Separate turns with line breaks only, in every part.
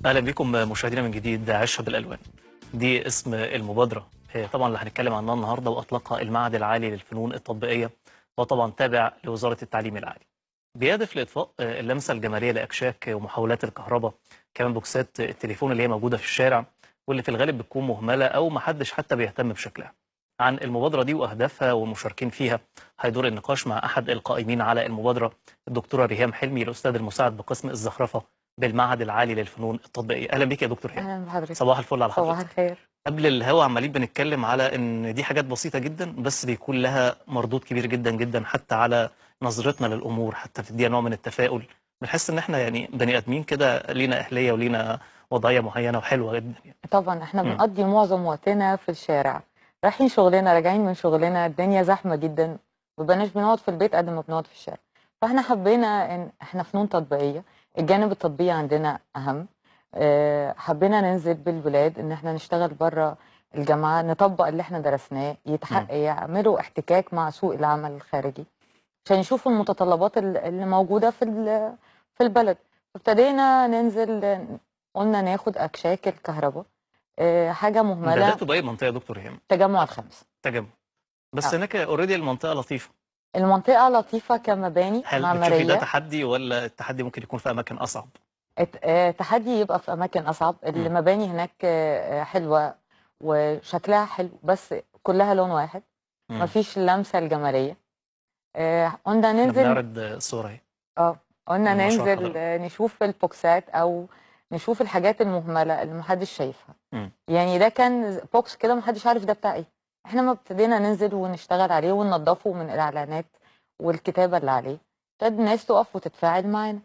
اهلا بكم مشاهدينا من جديد. عيشها بالالوان دي اسم المبادره طبعا اللي هنتكلم عنها النهارده، واطلقها المعهد العالي للفنون التطبيقيه، وطبعا تابع لوزاره التعليم العالي. بيهدف لاطفاء اللمسه الجماليه لاكشاك ومحولات الكهرباء، كمان بوكسات التليفون اللي هي موجوده في الشارع واللي في الغالب بتكون مهمله او محدش حتى بيهتم بشكلها. عن المبادره دي واهدافها والمشاركين فيها هيدور النقاش مع احد القائمين على المبادره، الدكتوره ريهام حلمي، الاستاذ المساعد بقسم الزخرفه بالمعهد العالي للفنون التطبيقية. أهلا بيك يا دكتور هيام.
أهلا بحضرتك.
صباح الفل على
صباح
حضرتك.
الخير.
قبل الهوا عمالين بنتكلم على إن دي حاجات بسيطة جدا، بس بيكون لها مردود كبير جدا جدا حتى على نظرتنا للأمور، حتى بتديها نوع من التفاؤل. بنحس إن إحنا يعني بني آدمين كده، لينا أهلية ولينا وضعية معينة وحلوة جدا يعني.
طبعا احنا
مم.
بنقضي معظم وقتنا في الشارع، رايحين شغلنا راجعين من شغلنا، الدنيا زحمة جدا، مبقناش بنقعد في البيت قد ما بنقعد في الشارع. فاحنا حبينا ان احنا فنون تطبيقية، الجانب التطبيقي عندنا أهم. حبينا ننزل بالولاد ان احنا نشتغل بره الجامعة، نطبق اللي احنا درسناه،
مم.
يعملوا احتكاك مع سوق العمل الخارجي عشان يشوفوا المتطلبات اللي موجودة في البلد. فابتدينا ننزل، قلنا ناخد أكشاك الكهرباء، حاجة مهملة.
بدأتوا بأي منطقة يا دكتور هيام؟
تجمع الخامس.
تجمع. بس
آه.
هناك اوريدي المنطقة لطيفة.
المنطقة لطيفة كمباني
هل بتشوفي ده
معمارية.
تحدي، ولا التحدي ممكن يكون في أماكن أصعب؟
تحدي يبقى في أماكن أصعب،
مم.
المباني هناك حلوة وشكلها حلو، بس كلها لون واحد،
مم.
مفيش اللمسة الجمالية. قلنا
احنا
ننزل.
بنعرض صورة اهي
اه قلنا
من مشروع
ننزل،
حضرتك.
نشوف البوكسات او نشوف الحاجات المهمله اللي محدش شايفها.
مم.
يعني ده كان بوكس كده محدش عارف ده بتاع ايه. احنا ما ابتدينا ننزل ونشتغل عليه وننضفه من الاعلانات والكتابه اللي عليه، ابتدت الناس تقف وتتفاعل معانا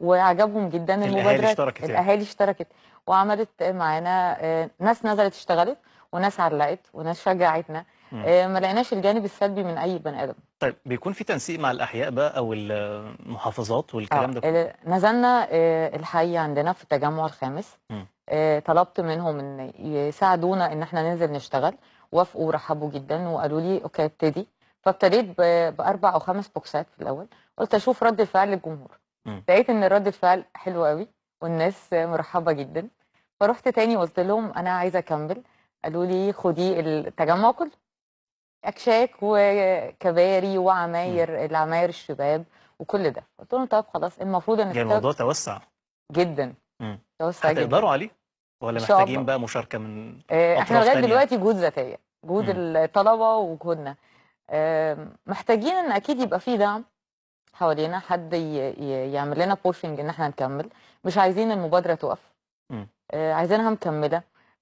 وعجبهم جدا
الأهالي
المبادرات.
اشتركت يعني.
الاهالي اشتركت وعملت معانا، ناس نزلت اشتغلت وناس علقت وناس شجعتنا.
مم.
ما لقيناش الجانب السلبي من اي بني ادم.
طيب بيكون في تنسيق مع الأحياء بقى أو المحافظات والكلام ده كله؟
نزلنا الحي عندنا في التجمع الخامس.
مم.
طلبت منهم ان يساعدونا ان احنا ننزل نشتغل، وافقوا ورحبوا جدا وقالوا لي اوكي ابتدي. فابتديت باربع او خمس بوكسات في الاول، قلت اشوف رد الفعل الجمهور.
مم.
لقيت ان رد الفعل حلو قوي والناس مرحبه جدا. فرحت تاني قلت لهم انا عايزه اكمل. قالوا لي خدي التجمع كله، اكشاك وكباري
مم.
وعماير، العماير الشباب وكل ده. قلت لهم طب خلاص، المفروض ان
يعني الموضوع توسع.
جدا
مم.
توسع جدا.
هتقدروا عليه، ولا
ان شاء
محتاجين
الله.
بقى مشاركة من
احنا
أطراف
لغايه
تانية؟
دلوقتي جهود ذاتيه، جهود
مم.
الطلبه وجهودنا. محتاجين ان اكيد يبقى في دعم حوالينا، حد يعمل لنا بوشنج ان احنا نكمل. مش عايزين المبادره تقف،
مم.
عايزينها مكمله.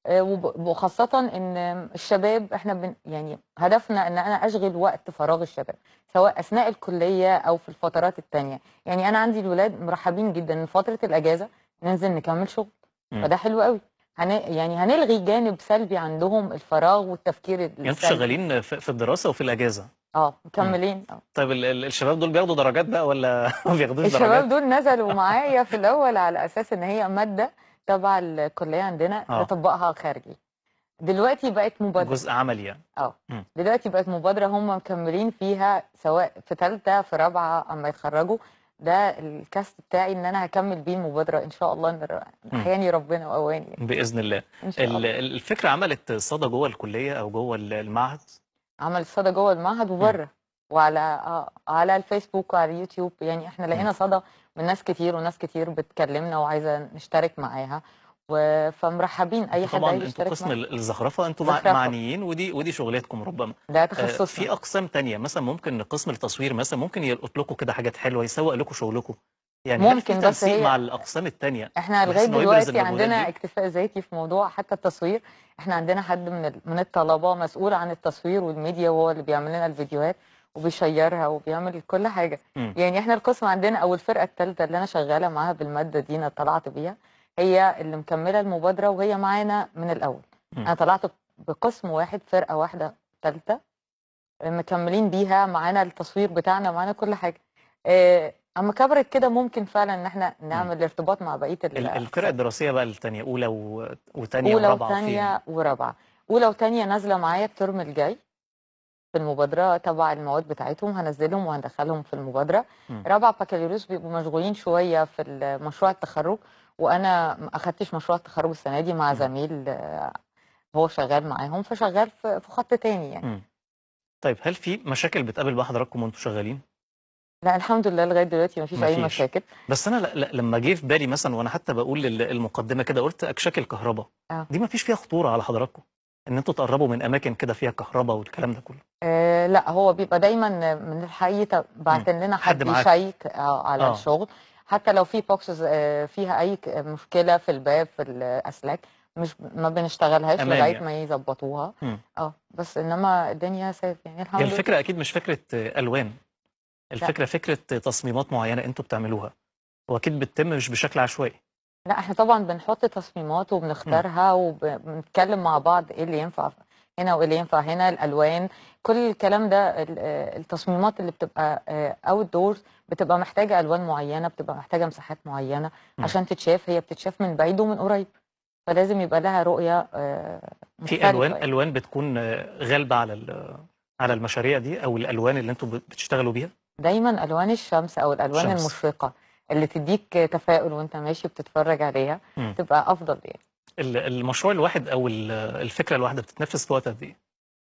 وخاصه ان الشباب احنا يعني هدفنا ان انا اشغل وقت فراغ الشباب، سواء اثناء الكليه او في الفترات التانيه. يعني انا عندي الولاد مرحبين جدا من فتره الاجازه ننزل نكمل شغل،
مم.
فده حلو قوي. يعني هنلغي جانب سلبي عندهم، الفراغ والتفكير
يعني انتوا
السلبي.
شغالين في الدراسة وفي الأجازة؟ مم.
مكملين.
طيب الشباب دول بياخدوا درجات بقى، ولا ما بياخدوش
الشباب
درجات؟
دول نزلوا معايا في الاول على اساس ان هي ماده تبع الكليه عندنا
اه،
نطبقها خارجي. دلوقتي بقت مبادره.
جزء عملي يعني.
اه
مم.
دلوقتي بقت مبادره هم مكملين فيها، سواء في ثالثه في رابعه اما يتخرجوا. ده الكاست بتاعي ان انا هكمل بيه المبادره ان شاء الله، ان
مم.
احياني ربنا واواني.
بإذن الله.
ان شاء الله.
الفكرة عملت صدى جوه الكلية أو جوه المعهد؟
عمل صدى جوه المعهد
مم.
وبره، وعلى على الفيسبوك وعلى اليوتيوب. يعني احنا
مم.
لقينا صدى من ناس كتير، وناس كتير بتكلمنا وعايزه نشترك معاها. فمرحبين اي
انتوا
حد عايز
طبعا انتوا
يشترك
قسم
معانا.
الزخرفة، انتوا
زخرفه
معنيين، ودي شغلتكم ربما.
ده تخصصنا.
في أقسام تانية مثلا، ممكن قسم التصوير مثلا ممكن يلقط لكم كده حاجات حلوة، يسوق لكم شغلكم. يعني هل في
ممكن، بس
تنسيق مع
هي
الأقسام التانية
احنا لغايه
بحيث إنه يبرز
دلوقتي
المجهودات
عندنا
دي؟
اكتفاء ذاتي في موضوع حتى التصوير. احنا عندنا حد من الطلبه مسؤول عن التصوير والميديا، وهو اللي بيعمل لنا الفيديوهات وبيشيرها وبيعمل كل حاجه.
مم.
يعني احنا القسم عندنا او الفرقه الثالثه اللي انا شغاله معاها بالماده دي، انا طلعت بيها، هي اللي مكمله المبادره وهي معانا من الاول.
مم.
انا طلعت بقسم واحد، فرقه واحده ثالثه مكملين بيها معانا التصوير بتاعنا، معانا كل حاجه. اما كبرت كده ممكن فعلا ان احنا
مم.
نعمل ارتباط مع بقيه
الفرق
الاقسام.
الدراسية بقى التانية، أولى وتانية
اولى
ورابعة فين؟
وثانيه ورابعه. اولى وثانيه نازله معايا الترم الجاي في المبادره تبع المواد بتاعتهم، هنزلهم وهندخلهم في المبادره.
مم.
رابعه بكالوريوس بيبقوا مشغولين شويه في مشروع التخرج، وانا ما اخدتش مشروع التخرج السنه دي مع
مم.
زميل هو شغال معاهم، فشغال في خط تاني يعني.
مم. طيب هل في مشاكل بتقابل بقى حضراتكم وانتوا شغالين؟
لا الحمد لله لغايه دلوقتي ما فيش اي
مفيش.
مشاكل.
بس انا لما جه في بالي مثلا، وانا حتى بقول المقدمه كده، قلت اكشاك الكهرباء
اه
دي مفيش فيها خطوره على حضراتكم ان انتوا تقربوا من اماكن كده فيها كهرباء والكلام ده كله؟
لا هو بيبقى دايما من الحي
مم.
بعت لنا
حد
حد
معاكم؟
يشيك على
اه.
الشغل. حتى لو في بوكسز فيها اي مشكله في الباب في الاسلاك، مش ما بنشتغلهاش
امان
لغايه
يعني.
ما يظبطوها.
مم.
بس انما الدنيا سيف يعني
هي
الحمد لله.
الفكره اكيد مش فكره الوان،
لا
الفكره فكره تصميمات معينه انتوا بتعملوها، واكيد بتتم مش بشكل عشوائي.
لا احنا طبعا بنحط تصميمات
مم.
وبنختارها وبنتكلم مع بعض ايه اللي ينفع هنا وايه اللي ينفع هنا، الالوان، كل الكلام ده. التصميمات اللي بتبقى اوت دورز بتبقى محتاجه الوان معينه، بتبقى محتاجه مساحات معينه
مم.
عشان تتشاف. هي بتتشاف من بعيد ومن قريب، فلازم يبقى لها رؤيه
في
مختلفه
الوان
يعني.
الوان بتكون غالبه على على المشاريع دي، او الالوان اللي انتوا بتشتغلوا بيها؟
دايما الوان الشمس او الالوان
شمس.
المشرقه اللي تديك تفاؤل وانت ماشي بتتفرج عليها
مم.
تبقى افضل يعني.
المشروع الواحد او الفكره الواحده بتتنفذ في وقت قد ايه؟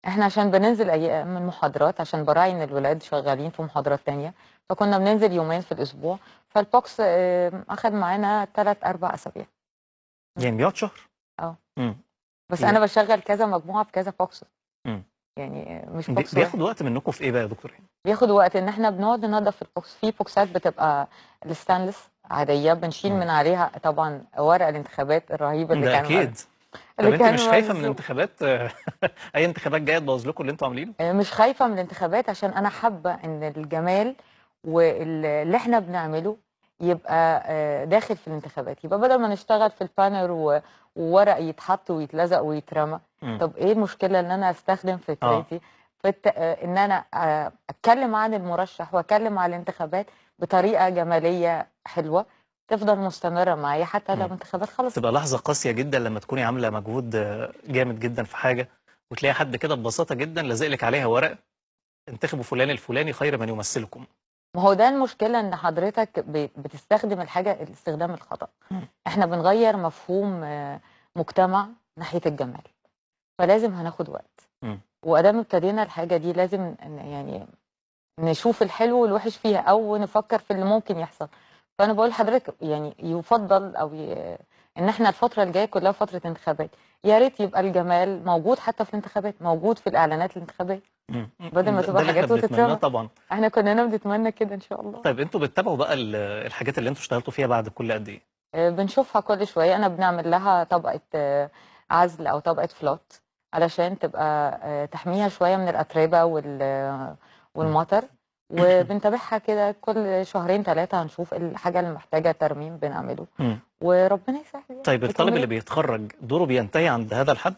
احنا عشان بننزل ايام من محاضرات، عشان براعي ان الولاد شغالين في محاضرات تانية، فكنا بننزل يومين في الاسبوع. فالبوكس اخد معانا 3 4 اسابيع.
يعني بيقعد شهر؟
اه
مم.
بس
هي.
انا بشغل كذا مجموعة في كذا بوكس،
مم.
يعني مش بوكس
بياخد
واحد.
وقت منكم في ايه بقى يا دكتور هاني؟
بياخد وقت ان احنا بنقعد ننضف البوكس. في بوكسات بتبقى الستانلس عادية بنشيل
مم.
من عليها طبعا ورق الانتخابات الرهيب اللي
ده
كان
اكيد. طب
اللي
انت
كان
مش خايفه من
مرسوم.
الانتخابات اي انتخابات جايه تبوظ لكم اللي انتوا عاملينه؟
مش خايفة من الانتخابات عشان أنا حابة إن الجمال واللي إحنا بنعمله يبقى داخل في الانتخابات. يبقى بدل ما نشتغل في البانر وورق يتحط ويتلزق ويترمى،
مم.
طب إيه المشكلة إن أنا أستخدم
اه.
فكرتي في إن أنا أتكلم عن المرشح وأتكلم عن الانتخابات بطريقة جمالية حلوة تفضل مستمرة معايا حتى لو
مم.
الانتخابات خلصت.
تبقى لحظه قاسيه جدا لما تكوني عامله مجهود جامد جدا في حاجه، وتلاقي حد كده ببساطه جدا لازق لك عليها ورق: انتخبوا فلان الفلاني خير من يمثلكم.
ما هو ده المشكلة إن حضرتك بتستخدم الحاجة الاستخدام الخطأ.
مم.
احنا بنغير مفهوم مجتمع ناحية الجمال، فلازم هناخد وقت.
مم.
وادام ابتدينا الحاجة دي لازم يعني نشوف الحلو والوحش فيها او نفكر في اللي ممكن يحصل. فانا بقول لحضرتك يعني يفضل ان احنا الفترة الجاية كلها فترة انتخابات، يا ريت يبقى الجمال موجود حتى في الانتخابات، موجود في الاعلانات الانتخابية،
مم.
بدل ما
ده
تبقى
اللي احنا
حاجات
بنتمناه
وتترمى.
طبعا.
احنا كلنا بنتمنى كده ان شاء الله.
طيب انتوا بتتابعوا بقى الحاجات اللي انتوا اشتغلتوا فيها بعد كل قد ايه؟
بنشوفها كل شوية. أنا بنعمل لها طبقة عزل أو طبقة فلوت علشان تبقى تحميها شوية من الأتربة
مم.
والمطر. وبنتابعها كده كل شهرين 3 هنشوف الحاجة اللي محتاجة ترميم بنعمله،
مم.
وربنا يسهل يعني
طيب الطالب اللي
بتمرين.
بيتخرج دوره بينتهي عند هذا الحد،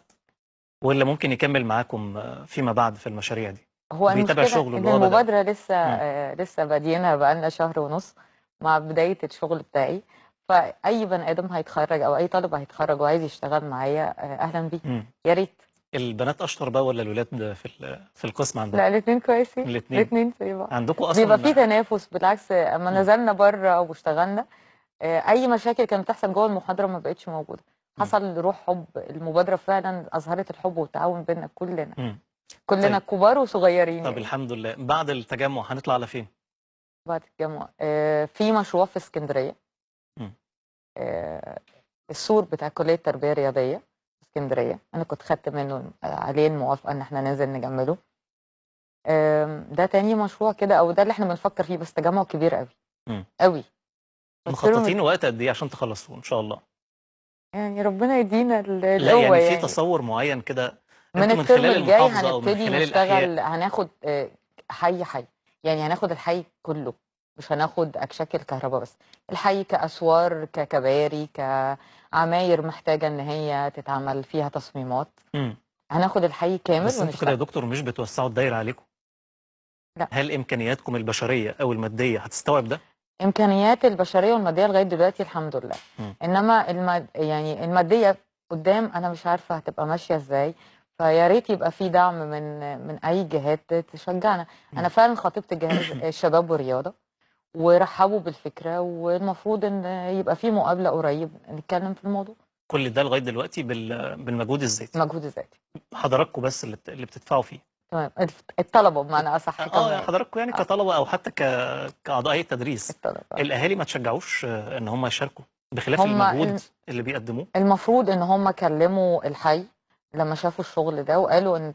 ولا ممكن يكمل معاكم فيما بعد في المشاريع دي
هو
وبيتابع
المشكلة
شغله
إن
اللي هو بدأ؟
المبادرة لسه
مم.
لسه بادينها بقالنا شهر ونص مع بداية الشغل بتاعي. فأي بني آدم هيتخرج أو أي طالب هيتخرج وعايز يشتغل معايا أهلا بيه،
مم.
يا ريت.
البنات اشطر بقى ولا الولاد في القسم
لا
عندكم؟
الاثنين كويسين،
الاثنين.
الاثنين زي بعض.
عندكم
بيبقى في
اصلا.
تنافس بالعكس. اما
مم.
نزلنا بره واشتغلنا اي مشاكل كانت بتحصل جوه المحاضره ما بقتش موجوده.
مم.
حصل روح حب، المبادره فعلا اظهرت الحب والتعاون بيننا كلنا،
مم.
كلنا
طيب.
كبار وصغيرين
طب
يعني.
الحمد لله، بعد التجمع هنطلع على فين؟
بعد الجامعه في مشروع في اسكندريه،
مم.
آه، السور بتاع كليه التربيه الرياضيه في اسكندريه، انا كنت خدت منه عليه الموافقه ان احنا ننزل نجمله. ده تاني مشروع كده، او ده اللي احنا بنفكر فيه، بس تجمع كبير قوي
مم.
قوي.
مخططين وقت قد ايه عشان تخلصوه ان شاء الله؟
يعني ربنا يدينا
لا
القوة
يعني في
يعني.
تصور معين كده،
من
انتوا من
الترم
خلال
الجاي
المحافظة او من
هنبتدي
خلال الاحياء؟
نشتغل، هناخد حي حي. يعني هناخد الحي كله، مش هناخد أكشاك الكهرباء بس. الحي كأسوار ككباري كعماير محتاجة إن هي تتعمل فيها تصميمات.
مم.
هناخد الحي كامل
بس انتوا كده يا
ونشتغل.
دكتور مش بتوسعوا الدايرة عليكم؟
لا
هل امكانياتكم البشرية او المادية هتستوعب ده؟
إمكانيات البشرية والمادية لغاية دلوقتي الحمد لله.
مم.
إنما يعني المادية قدام أنا مش عارفة هتبقى ماشية إزاي. فيا ريت يبقى في دعم من أي جهات تشجعنا. أنا
مم.
فعلا خطيبة الجهاز الشباب والرياضة، ورحبوا بالفكرة، والمفروض ان يبقى في مقابلة قريب نتكلم في الموضوع.
كل ده لغايه دلوقتي بالمجهود الذاتي،
مجهود الذاتي.
حضراتكم بس اللي بتدفعوا فيه؟
تمام. الطلبة بمعنى اصح كمان.
حضراتكم يعني
اه
كطلبه او حتى كاعضاء هيئه تدريس،
الطلبة.
الاهالي ما تشجعوش ان هم يشاركوا بخلاف
هم
المجهود اللي بيقدموه؟
المفروض ان هم كلموا الحي لما شافوا الشغل ده، وقالوا ان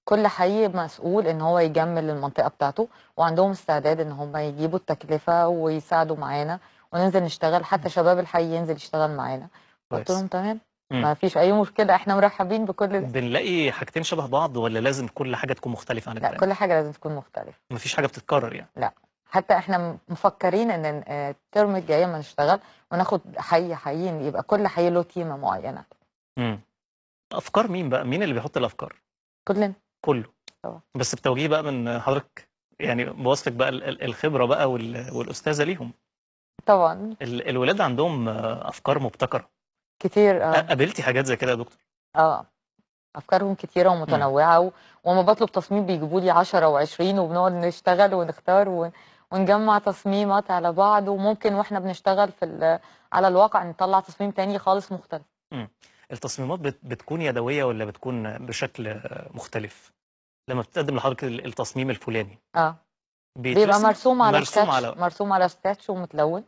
كل حي مسؤول ان هو يجمل المنطقة بتاعته، وعندهم استعداد ان هم يجيبوا التكلفة ويساعدوا معانا وننزل نشتغل، حتى شباب الحي ينزل يشتغل معانا. قلت
كويس.
لهم تمام،
مم.
ما فيش اي مشكلة، احنا مرحبين بكل ده.
بنلاقي حاجتين شبه بعض ولا لازم كل حاجه تكون مختلفه عن
لا،
التانيه؟
كل حاجة لازم تكون مختلفة.
مفيش حاجه بتتكرر يعني؟
لا، حتى احنا مفكرين ان الترم الجاي ما نشتغل وناخد حي حيين، يبقى كل حي له تيمة معينة.
مم. افكار مين بقى؟ مين اللي بيحط الافكار؟
كلنا.
كله؟
طبعا.
بس بتوجيه بقى من حضرتك، يعني بوصفك بقى الخبره بقى والاستاذه ليهم.
طبعا.
الولاد عندهم افكار مبتكره.
كتير.
قابلتي حاجات زي كده يا دكتور؟
اه افكارهم كتيره
مم.
ومتنوعه، وما بطلب تصميم بيجيبوا لي 10 و20، وبنقعد نشتغل ونختار ونجمع تصميمات على بعض، وممكن واحنا بنشتغل على الواقع نطلع تصميم تاني خالص مختلف.
مم. التصميمات بتكون يدويه ولا بتكون بشكل مختلف؟ لما بتقدم لحضرتك التصميم الفلاني
اه بيبقى
بيترسم
مرسوم على
مرسوم
سكتش،
على؟
مرسوم على سكتش ومتلون.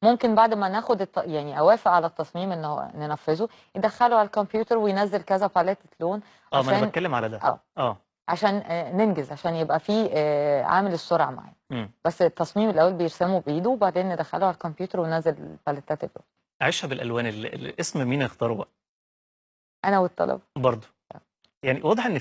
ممكن بعد ما ناخد يعني اوافق على التصميم ان هو ننفذه، يدخله على الكمبيوتر وينزل كذا باليتة لون
ما انا
عشان
بتكلم على ده.
اه
اه.
عشان ننجز، عشان يبقى فيه عامل السرعه معانا.
مم.
بس التصميم الاول بيرسمه بايده، وبعدين ندخله على الكمبيوتر وننزل الباليتات اللون.
عيشها بالالوان، الاسم مين اختاره بقى؟
انا والطلبه.
برضه. يعني واضح ان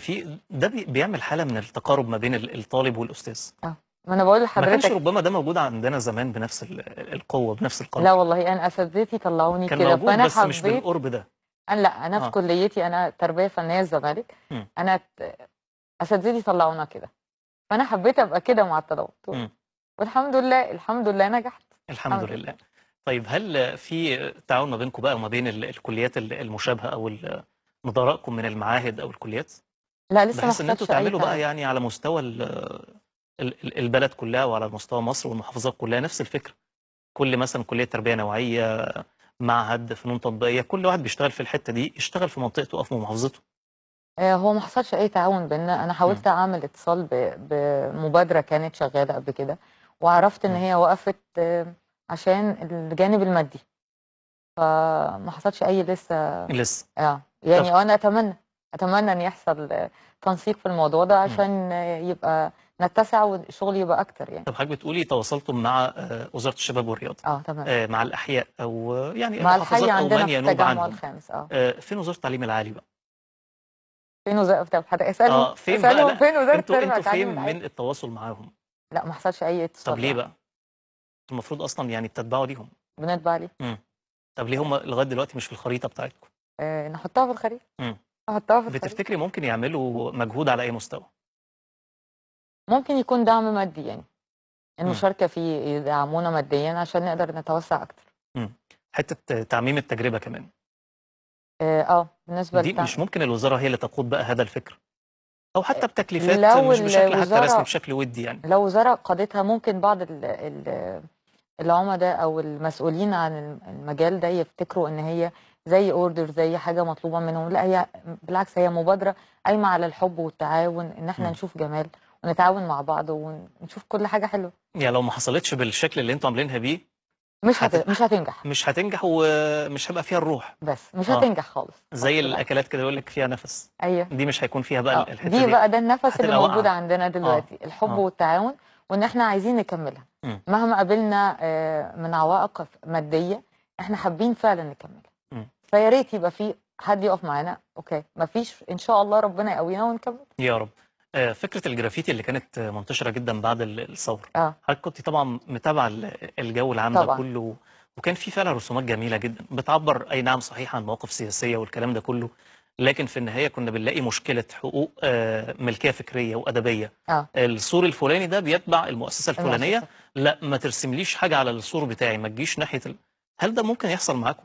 ده بيعمل حاله من التقارب ما بين الطالب والاستاذ.
اه ما انا بقول
ما كانش
لحضرتك.
ربما ده موجود عندنا زمان بنفس القوه بنفس
لا
القدر؟
والله، انا اساتذتي طلعوني
كان
كده،
موجود
فانا
بس مش
حبيت.
بالقرب ده.
لا، انا في
اه.
كليتي انا تربيه فنيه الزمالك.
مم.
انا اساتذتي طلعونا كده، فانا حبيت ابقى كده مع الطلبه،
مم.
والحمد لله الحمد لله نجحت.
الحمد
الحمد
لله.
لله.
طيب هل في تعاون ما بينكم بقى وما بين الكليات المشابهه او مدراءكم من المعاهد او الكليات،
لا، لسه ما
بحيث ان انتوا
حصلش اي
تعملوا بقى
تعاون.
يعني على مستوى البلد كلها وعلى مستوى مصر والمحافظات كلها نفس الفكره؟ كل مثلا كليه تربيه نوعيه، معهد فنون تطبيقيه، كل واحد بيشتغل في الحته دي يشتغل في منطقته او في محافظته.
هو ما حصلش اي تعاون بيننا. انا
مم.
حاولت اعمل اتصال بمبادره كانت شغاله قبل كده، وعرفت ان
مم.
هي وقفت عشان الجانب المادي، فما حصلش اي لسه.
لسه. طب
يعني انا اتمنى ان يحصل تنسيق في الموضوع ده،
مم.
عشان يبقى نتسع والشغل يبقى اكتر يعني.
طب حضرتك بتقولي تواصلتم مع وزاره الشباب والرياضه،
تمام.
مع الاحياء او يعني
مع الحي
المحافظات او
عندنا
من
في
ينوب
التجمع
عنهم،
الخامس.
فين وزاره التعليم العالي بقى؟
فين وزاره؟ طب حضرتك اسالهم
فين بقى؟ لا،
فين وزاره
انتوا
التربيه
انتوا
والتعليم
فين
العالي؟
من التواصل معاهم؟
لا، ما حصلش اي
طب
اتصال
ليه
يعني.
بقى؟ المفروض اصلا يعني تتبعوا ليهم.
بنتبع ليه.
مم. طب ليه هم لغايه دلوقتي مش في الخريطه بتاعتكم؟
نحطها في الخريطه.
مم.
نحطها في الخريطه.
بتفتكري ممكن يعملوا مجهود على اي مستوى؟
ممكن يكون دعم مادي يعني،
مم.
المشاركه فيه يدعمونا ماديا عشان نقدر نتوسع اكتر.
مم. حته تعميم التجربه كمان،
بالنسبه
دي مش ممكن الوزاره هي اللي تقود بقى هذا الفكر، او حتى بتكليفات
لو
مش بشكل حتى رسمي،
الوزاره
بشكل ودي يعني؟
لو وزاره قادتها، ممكن بعض العمداء او المسؤولين عن المجال ده يفتكروا ان هي زي اوردر، زي حاجه مطلوبه منهم. لا، هي بالعكس، هي مبادره قايمه على الحب والتعاون، ان احنا
مم.
نشوف جمال ونتعاون مع بعض ونشوف كل حاجه حلوه.
يعني لو ما حصلتش بالشكل اللي انتوا عاملينها بيه
مش هتنجح.
مش هتنجح ومش هيبقى فيها الروح.
بس مش
اه،
هتنجح خالص
زي
خالص، بالعكس.
الاكلات كده يقول لك فيها نفس،
ايوه.
دي مش هيكون فيها بقى الحته
دي
دي،
بقى ده النفس اللي
هتبقى
موجود
واقعه.
عندنا
اه.
دلوقتي، الحب
اه.
والتعاون، وان احنا عايزين نكملها
مم.
مهما قابلنا من عوائق ماديه. احنا حابين فعلا نكملها،
مم.
فيا ريت يبقى في حد يقف معانا. اوكي، مفيش، ان شاء الله ربنا يقوينا ونكمل.
يا رب. فكره الجرافيتي اللي كانت منتشره جدا بعد الثوره،
اه
حضرتك كنت طبعا متابعه الجو العام ده
طبعا.
كله، وكان في فعلا رسومات جميله جدا بتعبر، اي نعم صحيح، عن مواقف سياسيه والكلام ده كله، لكن في النهايه كنا بنلاقي مشكله حقوق ملكيه فكريه وادبيه.
اه
السور الفلاني ده بيتبع المؤسسه الفلانيه،
المؤسسه.
لا ما ترسمليش حاجه على السور بتاعي، ما تجيش ناحيه هل ده ممكن يحصل معاكم؟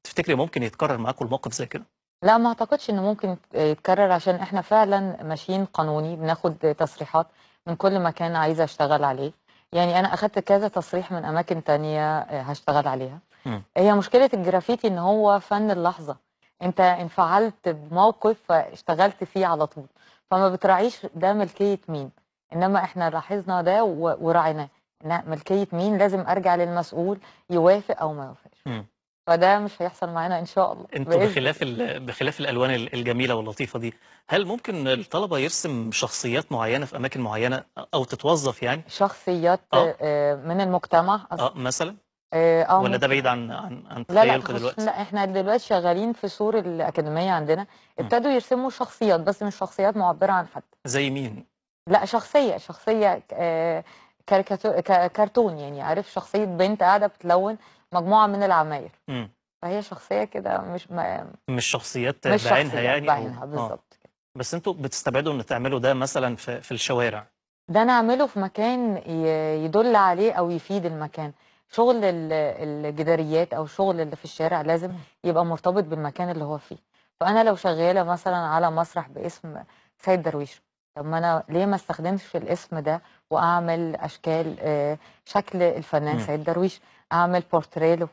تفتكري ممكن يتكرر معاكم الموقف زي كده؟
لا، ما اعتقدش انه ممكن يتكرر، عشان احنا فعلا ماشيين قانوني، بناخد تصريحات من كل مكان عايزه اشتغل عليه. يعني انا اخدت كذا تصريح من اماكن تانية هشتغل عليها.
مم.
هي مشكلة الجرافيتي ان هو فن اللحظة، انت انفعلت بموقف فاشتغلت فيه على طول، فما بتراعيش ده ملكية مين. انما احنا لاحظنا ده وراعيناه، ان ملكية مين لازم ارجع للمسؤول يوافق او ما يوافقش.
مم.
فده مش هيحصل معانا ان شاء الله
انتوا
باذن الله.
بخلاف الالوان الجميله واللطيفه دي، هل ممكن الطلبه يرسم شخصيات معينه في اماكن معينه او تتوظف يعني؟
شخصيات
اه
من المجتمع قصدي.
مثلا، ولا ده
ممكن.
بعيد عن
لا لا
تخيلكم
خصوصا،
دلوقتي؟
لا احنا دلوقتي شغالين في سور الأكاديمية عندنا،
مم.
ابتدوا يرسموا شخصيات بس مش شخصيات معبرة عن حد.
زي مين؟
لا شخصية كرتون، يعني عارف شخصية بنت قاعدة بتلون مجموعة من العماير،
مم.
فهي شخصية كده
مش شخصيات
مش
بعينها
شخصيات
يعني، او
بعينها بالظبط كده.
بس انتوا بتستبعدوا ان تعملوا ده مثلا في الشوارع؟
ده نعمله في مكان يدل عليه أو يفيد المكان. شغل الجداريات أو شغل اللي في الشارع لازم يبقى مرتبط بالمكان اللي هو فيه. فأنا لو شغالة مثلا على مسرح باسم سيد درويش، طب ما أنا ليه ما استخدمش الاسم ده وأعمل أشكال شكل الفنان
مم.
سيد درويش، أعمل بورتريلو.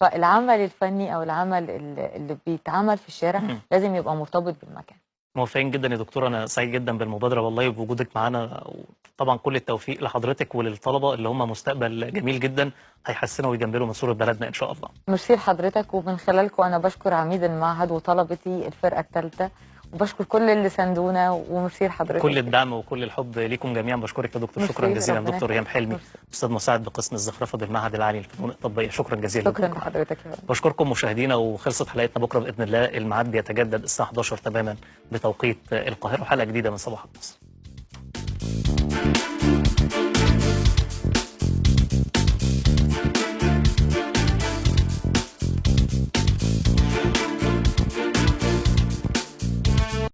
فالعمل الفني أو العمل اللي بيتعمل في الشارع
مم.
لازم يبقى مرتبط بالمكان.
موافقين جدا يا دكتور، انا سعيد جدا بالمبادره والله وبوجودك معانا، وطبعا كل التوفيق لحضرتك وللطلبه اللي هم مستقبل جميل جدا هيحسنوا ويجملوا من صوره بلدنا ان شاء الله.
ميرسي لحضرتك، ومن خلالكم أنا بشكر عميد المعهد وطلبتي الفرقة الثالثة، وبشكر كل اللي ساندونا، وميرسي
كل
لحضرتك.
الدعم وكل الحب ليكم جميعا. بشكرك يا دكتور، شكرا
ميرسي
جزيلا.
ربنا
دكتور ريهام
يخليك.
حلمي،
ميرسي.
استاذ مساعد بقسم الزخرفه بالمعهد العالي للفنون التطبيقيه، شكرا جزيلا
شكرا
دكتور.
لحضرتك يا رب.
بشكركم مشاهدينا، وخلصت حلقتنا. بكره باذن الله الميعاد بيتجدد الساعه 11 تماما بتوقيت القاهره، وحلقه جديده من صباح مصر.